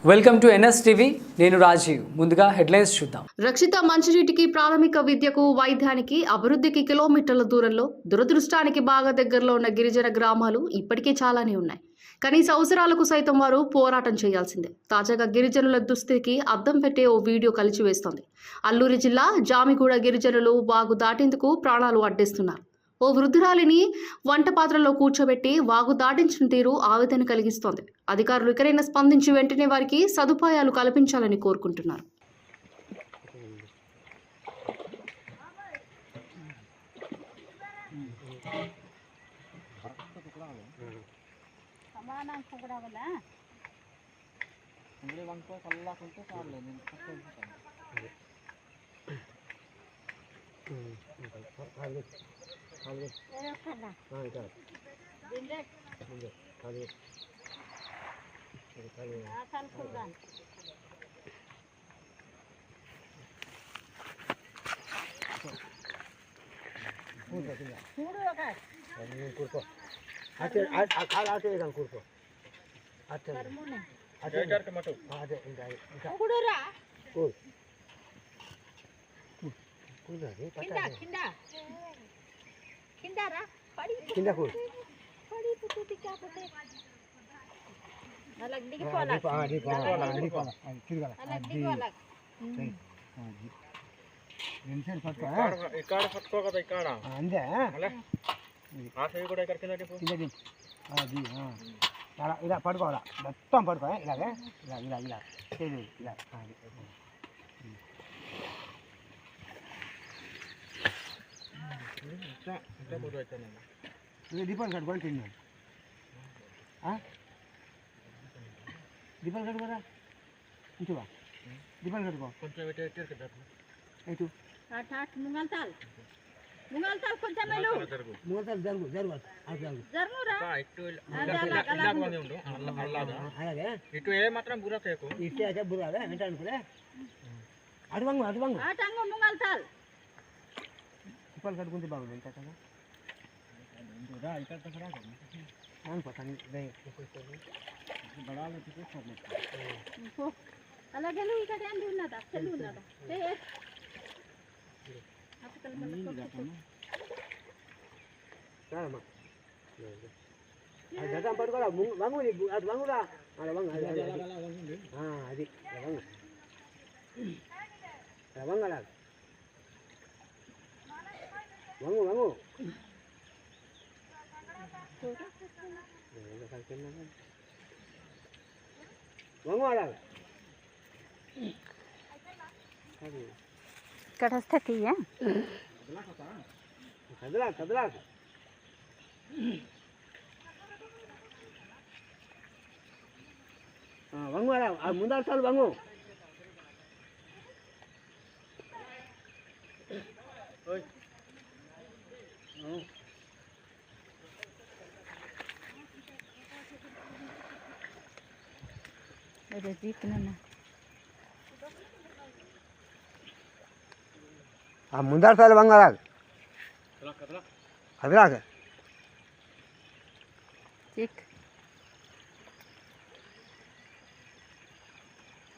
Welcome to NS TV. నేను రాజీవ్. ముందుగా headlines చూద్దాం. రక్షిత మంచినీటికి, ప్రాథమిక విద్యకు, వైద్యానికి, అభివృద్ధికి కిలోమీటర్ల దూరంలో, దురదృష్టానికి బాగా దగ్గరలో ఉన్న గిరిజన గ్రామాలు ఇప్పటికే చాలానే ఉన్నాయి. కనీస అవసరాలకు సైతం వారు పోరాటం చేయాల్సిందే. తాజాగా గిరిజనుల దుస్థితికి అద్దం పెట్టే ఓ వీడియో కలిచివేస్తోంది. అల్లూరి జిల్లా జామిగూడ గిరిజనులు వాగు దాటేందుకు ప్రాణాలు అడ్డేస్తున్నారు. ఓ వృద్ధురాలిని వంట పాత్రలో కూర్చోబెట్టి వాగు దాటించిన తీరు ఆవేదన కలిగిస్తోంది. అధికారులు ఇకనైనా స్పందించి వెంటనే వారికి సదుపాయాలు కల్పించాలని కోరుకుంటున్నారు. అంతే ఇలా పడుకోవాలా, మొత్తం పడుకో, ఇలాగే ఇలా ఇలా ఇలా ఇలా దీపాలు కట్టుకొని తిన్నాను. దీపాలు కట్టుకోరా, ఇంచువా దీపాలు కట్టుకో కొంచెం ఇటు ముంగల్తాల్ కొంచెం ముంగల్తాల్ జరుగు జరుగు అలాగే ఇటు ఏ మాత్రం బుర్ర చేయకు, ఇటు అయితే బుర్ర వెంట అనుకునే అటువంగు అటువంగు ముంగల్తాల్ దీపాలు కట్టుకుంటే బాగుంది. ఇంకా కదా అలాగే పడుకోరా, వంగు అది వంగురా, వంగు అది వంగు అలా వంగు వంగు వంగు అలా ఇక్కడ వస్తే తీయ కదలా కదలా వంగు అలా ముందర సార్లు వంగు ముందర సార్లు వంగరా కదలా